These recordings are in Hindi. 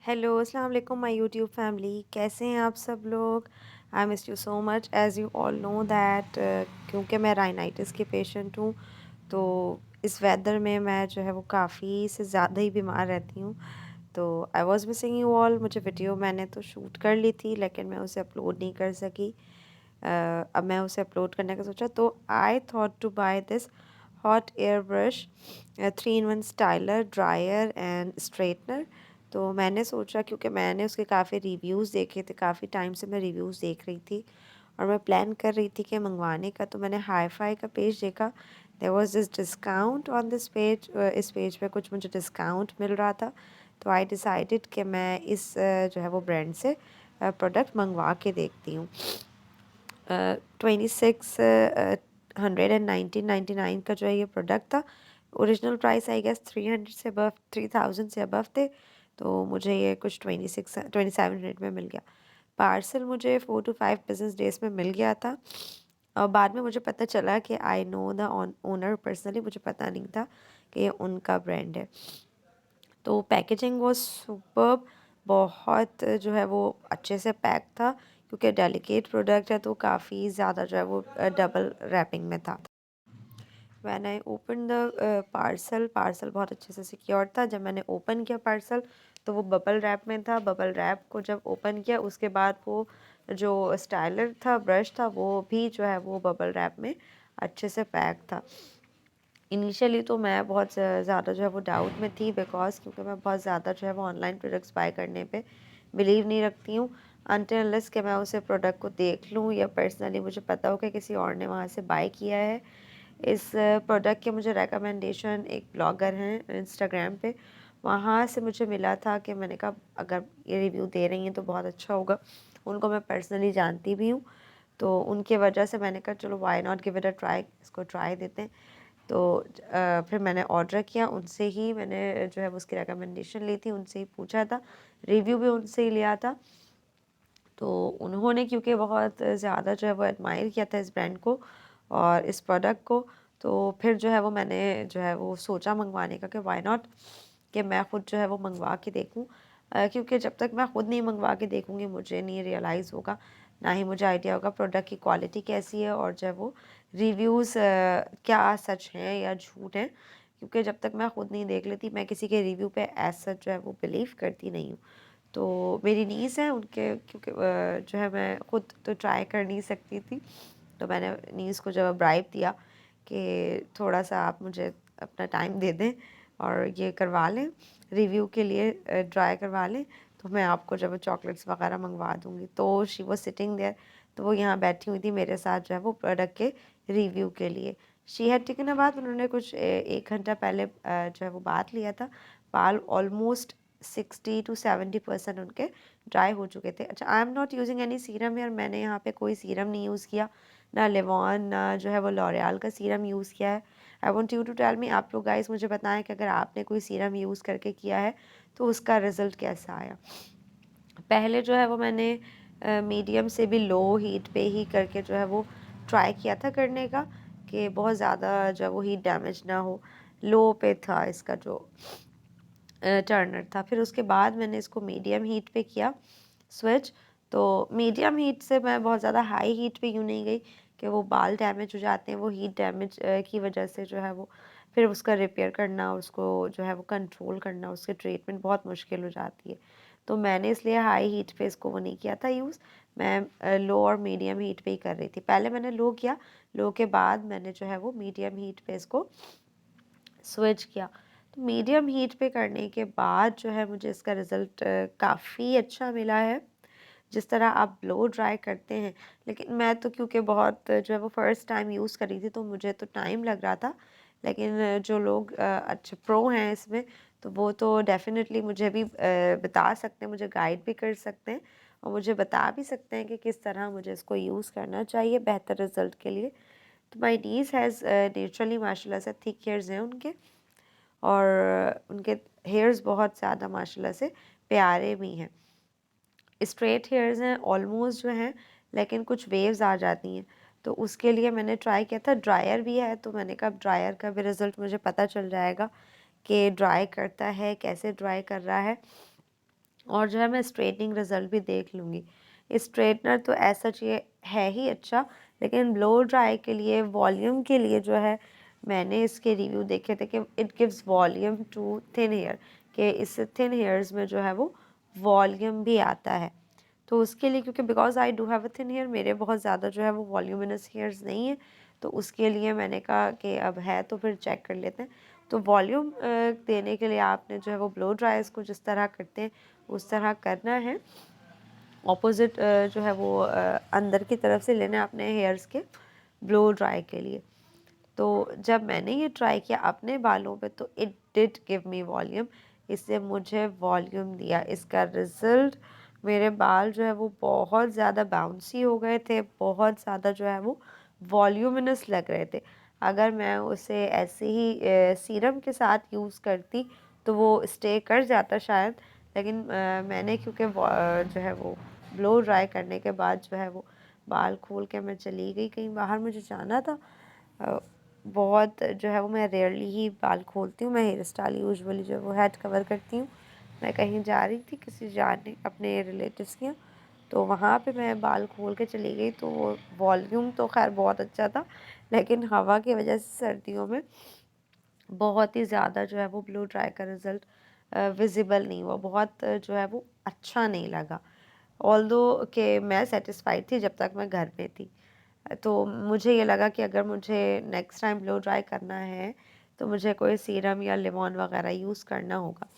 हेलो अस्सलाम वालेकुम माय यूट्यूब फैमिली, कैसे हैं आप सब लोग। I miss you so much as you all know that क्योंकि मैं राइनाइटिस की पेशेंट हूँ। तो इस वेदर में मैं जो है वो काफ़ी से ज़्यादा ही बीमार रहती हूँ। तो I was missing you all. मुझे वीडियो मैंने तो शूट कर ली थी लेकिन मैं उसे अपलोड नहीं कर सकी। अब मैं उसे अपलोड करने का सोचा तो I thought to buy this hot air brush 3 in 1 styler dryer and straightener. तो मैंने सोचा क्योंकि मैंने उसके काफ़ी रिव्यूज़ देखे थे, काफ़ी टाइम से मैं रिव्यूज़ देख रही थी और मैं प्लान कर रही थी कि मंगवाने का। तो मैंने हाई फाई का पेज देखा, there was this discount on this page. इस पेज पे कुछ मुझे डिस्काउंट मिल रहा था। तो आई डिसाइडेड कि मैं इस जो है वो ब्रांड से प्रोडक्ट मंगवा के देखती हूँ। 2699 का जो है ये प्रोडक्ट था। ओरिजिनल प्राइस आई गेस 300 से अबव, 3000 से अबव थे। तो मुझे ये कुछ 2700 में मिल गया। पार्सल मुझे 4 to 5 बिजनेस डेज में मिल गया था। और बाद में मुझे पता चला कि I know the owner personally, मुझे पता नहीं था कि ये उनका ब्रांड है। तो पैकेजिंग वो सुपर्ब, बहुत जो है वो अच्छे से पैक था क्योंकि डेलिकेट प्रोडक्ट है तो काफ़ी ज़्यादा जो है वो डबल रैपिंग में था। When I open the parcel बहुत अच्छे से सिक्योर था। जब मैंने ओपन किया पार्सल तो वो बबल रैप में था। बबल रैप को जब ओपन किया उसके बाद वो जो स्टाइलर था, ब्रश था, वो भी जो है वो बबल रैप में अच्छे से पैक था। इनिशियली तो मैं बहुत ज़्यादा जो है वो डाउट में थी, बिकॉज़ क्योंकि मैं बहुत ज़्यादा जो है वो ऑनलाइन प्रोडक्ट्स बाय करने पे बिलीव नहीं रखती हूँ अनटिल अनलेस कि मैं उसे प्रोडक्ट को देख लूँ या पर्सनली मुझे पता हो कि किसी और ने वहाँ से बाय किया है। इस प्रोडक्ट के मुझे रिकमेंडेशन एक ब्लॉगर हैं इंस्टाग्राम पे, वहाँ से मुझे मिला था कि मैंने कहा अगर ये रिव्यू दे रही हैं तो बहुत अच्छा होगा। उनको मैं पर्सनली जानती भी हूँ, तो उनके वजह से मैंने कहा चलो why not give it a try, इसको ट्राई देते हैं। तो फिर मैंने ऑर्डर किया, उनसे ही मैंने जो है उसकी रिकमेंडेशन ली थी, उनसे ही पूछा था, रिव्यू भी उनसे ही लिया था। तो उन्होंने क्योंकि बहुत ज़्यादा जो है वो एडमायर किया था इस ब्रांड को और इस प्रोडक्ट को, तो फिर जो है वो मैंने जो है वो सोचा मंगवाने का कि व्हाई नॉट कि मैं ख़ुद जो है वो मंगवा के देखूं। क्योंकि जब तक मैं ख़ुद नहीं मंगवा के देखूंगी मुझे नहीं रियलाइज़ होगा, ना ही मुझे आइडिया होगा प्रोडक्ट की क्वालिटी कैसी है और जो है वो रिव्यूज़ क्या सच हैं या झूठ हैं। क्योंकि जब तक मैं ख़ुद नहीं देख लेती मैं किसी के रिव्यू पे एज सच जो है वो बिलीव करती नहीं हूँ। तो मेरी नीज़ हैं उनके, क्योंकि जो है मैं ख़ुद तो ट्राई कर नहीं सकती थी, तो मैंने नीज़ को जब ब्राइब दिया कि थोड़ा सा आप मुझे अपना टाइम दे दें और ये करवा लें, रिव्यू के लिए ट्राई करवा लें, तो मैं आपको जब चॉकलेट्स वगैरह मंगवा दूँगी। तो शी वाज़ सिटिंग देयर, तो वो यहाँ बैठी हुई थी मेरे साथ जो है वो प्रोडक्ट के रिव्यू के लिए। She had taken a bath, उन्होंने कुछ 1 घंटा पहले जो है वो बात लिया था। बाल ऑलमोस्ट 60 to 70% उनके ड्राई हो चुके थे। अच्छा, I am not using any serum यार, मैंने यहाँ पे कोई सीरम नहीं यूज़ किया, ना लेवॉन ना जो है वो लॉरियल का सीरम यूज़ किया है। I want you to tell me, आप लोग गाइस मुझे बताएं कि अगर आपने कोई सीरम यूज़ करके किया है तो उसका रिज़ल्ट कैसा आया। पहले जो है वो मैंने मीडियम से भी लो हीट पे ही करके जो है वो ट्राई किया था करने का, कि बहुत ज़्यादा जो है वो हीट डैमेज ना हो। लो पे था इसका जो टर्नर था। फिर उसके बाद मैंने इसको मीडियम हीट पे किया स्विच। तो मीडियम हीट से मैं बहुत ज़्यादा हाई हीट पे यूँ नहीं गई कि वो बाल डैमेज हो जाते हैं। वो हीट डैमेज की वजह से जो है वो फिर उसका रिपेयर करना, उसको जो है वो कंट्रोल करना, उसकी ट्रीटमेंट बहुत मुश्किल हो जाती है। तो मैंने इसलिए हाई हीट पे इसको वो नहीं किया था यूज़, मैं लो और मीडियम हीट पे ही कर रही थी। पहले मैंने लो किया, लो के बाद मैंने जो है वो मीडियम हीट पे इसको स्विच किया। तो मीडियम हीट पे करने के बाद जो है मुझे इसका रिज़ल्ट काफ़ी अच्छा मिला है। जिस तरह आप ब्लो ड्राई करते हैं, लेकिन मैं तो क्योंकि बहुत जो है वो फ़र्स्ट टाइम यूज़ कर रही थी तो मुझे तो टाइम लग रहा था। लेकिन जो लोग अच्छे प्रो हैं इसमें, तो वो तो डेफ़िनेटली मुझे भी बता सकते हैं, मुझे गाइड भी कर सकते हैं और मुझे बता भी सकते हैं कि किस तरह मुझे इसको यूज़ करना चाहिए बेहतर रिज़ल्ट के लिए। तो माय नीज़ हैज़ नेचुरली माशाल्लाह से थिक हेयर्स हैं उनके, और उनके हेयर्स बहुत ज़्यादा माशाल्लाह से प्यारे भी हैं। स्ट्रेट हेयर्स हैं ऑलमोस्ट जो हैं, लेकिन कुछ वेव्स आ जाती हैं। तो उसके लिए मैंने ट्राई किया था, ड्रायर भी है, तो मैंने कहा ड्रायर का भी रिज़ल्ट मुझे पता चल जाएगा कि ड्राई करता है, कैसे ड्राई कर रहा है। और जो है मैं स्ट्रेटनिंग रिज़ल्ट भी देख लूँगी। स्ट्रेटनर तो ऐसा चाहिए है ही अच्छा, लेकिन ब्लो ड्राई के लिए वॉल्यूम के लिए जो है मैंने इसके रिव्यू देखे थे कि it gives volume to thin hair, कि इससे थिन हेयर्स में जो है वो वॉल्यूम भी आता है। तो उसके लिए, क्योंकि because I do have a thin hair, मेरे बहुत ज़्यादा जो है वो वॉल्यूमिनस हेयर्स नहीं है, तो उसके लिए मैंने कहा कि अब है तो फिर चेक कर लेते हैं। तो वॉल्यूम देने के लिए आपने जो है वो ब्लो ड्राइज को जिस तरह करते हैं उस तरह करना है। ऑपोजिट जो है वो अंदर की तरफ से लेना है अपने हेयर्स के ब्लो ड्राई के लिए। तो जब मैंने ये ट्राई किया अपने बालों पे तो it did give me volume, इससे मुझे वॉल्यूम दिया। इसका रिज़ल्ट, मेरे बाल जो है वो बहुत ज़्यादा बाउंसी हो गए थे, बहुत ज़्यादा जो है वो वॉल्यूमिनस लग रहे थे। अगर मैं उसे ऐसे ही सीरम के साथ यूज़ करती तो वो स्टे कर जाता शायद, लेकिन मैंने क्योंकि जो है वो ब्लो ड्राई करने के बाद जो है वो बाल खोल के मैं चली गई कहीं बाहर, मुझे जाना था। बहुत जो है वो मैं रेयरली ही बाल खोलती हूँ, मैं हेयर स्टाइल यूजुअली जो है वो हेड कवर करती हूँ। मैं कहीं जा रही थी किसी जाने अपने रिलेटिव्स के यहाँ, तो वहाँ पे मैं बाल खोल के चली गई, तो वो वॉल्यूम तो खैर बहुत अच्छा था, लेकिन हवा की वजह से सर्दियों में बहुत ही ज़्यादा जो है वो ब्लो ड्राई का रिज़ल्ट विज़िबल नहीं हुआ, बहुत जो है वो अच्छा नहीं लगा। ऑल्दो कि मैं सेटिस्फाइड थी जब तक मैं घर पे थी। तो मुझे ये लगा कि अगर मुझे नेक्स्ट टाइम ब्लो ड्राई करना है तो मुझे कोई सीरम या लिमोन वगैरह यूज़ करना होगा।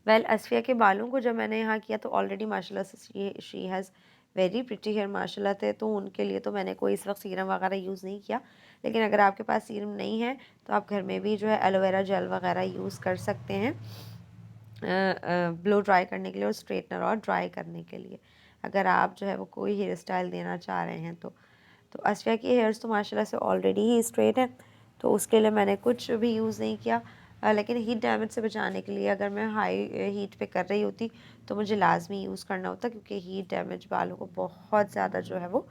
वेल असफिया के बालों को जब मैंने यहाँ किया तो ऑलरेडी माशाल्लाह से she has very pretty hair माशाल्लाह थे, तो उनके लिए तो मैंने कोई इस वक्त सीरम वगैरह यूज़ नहीं किया। लेकिन अगर आपके पास सीरम नहीं है तो आप घर में भी जो है एलोवेरा जेल वगैरह यूज़ कर सकते हैं ब्लो ड्राई करने के लिए और स्ट्रेटनर और ड्राई करने के लिए, अगर आप जो है वो कोई हेयर स्टाइल देना चाह रहे हैं तो असफिया की हेयर्स तो माशाल्लाह से ऑलरेडी ही स्ट्रेट है, तो उसके लिए मैंने कुछ भी यूज़ नहीं किया। लेकिन हीट डैमेज से बचाने के लिए अगर मैं हाई हीट पे कर रही होती तो मुझे लाजमी यूज़ करना होता, क्योंकि हीट डैमेज बालों को बहुत ज़्यादा जो है वो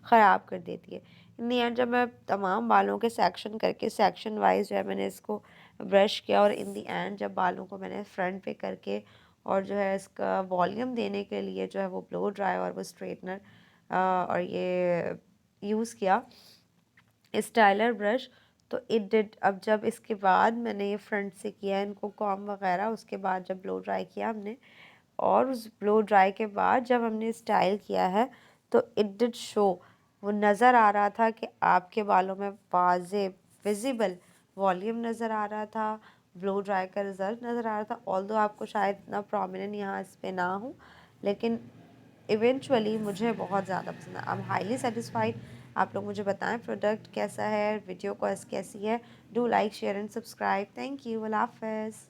ख़राब कर देती है। इन दी एंड जब मैं तमाम बालों के सेक्शन करके सेक्शन वाइज जो है मैंने इसको ब्रश किया, और इन दी एंड जब बालों को मैंने फ्रंट पे करके और जो है इसका वॉल्यूम देने के लिए जो है वो ब्लो ड्राई और वो स्ट्रेटनर और ये यूज़ किया स्टाइलर ब्रश, तो इट डिड। अब जब इसके बाद मैंने ये फ्रंट से किया इनको कॉम वगैरह, उसके बाद जब ब्लो ड्राई किया हमने, और उस ब्लो ड्राई के बाद जब हमने स्टाइल किया है तो इट डिड शो, वो नज़र आ रहा था कि आपके बालों में वाज़े विजिबल वॉल्यूम नज़र आ रहा था, ब्लो ड्राई का रिज़ल्ट नज़र आ रहा था। ऑल्दो आपको शायद इतना प्रोमिनेंट यहाँ इस पे ना हो, लेकिन इवेंचुअली मुझे बहुत ज़्यादा पसंद है। I am highly satisfied. आप लोग मुझे बताएं प्रोडक्ट कैसा है, वीडियो कैसी है। Do like share and subscribe. Thank you, अल्लाह हाफ़िज़।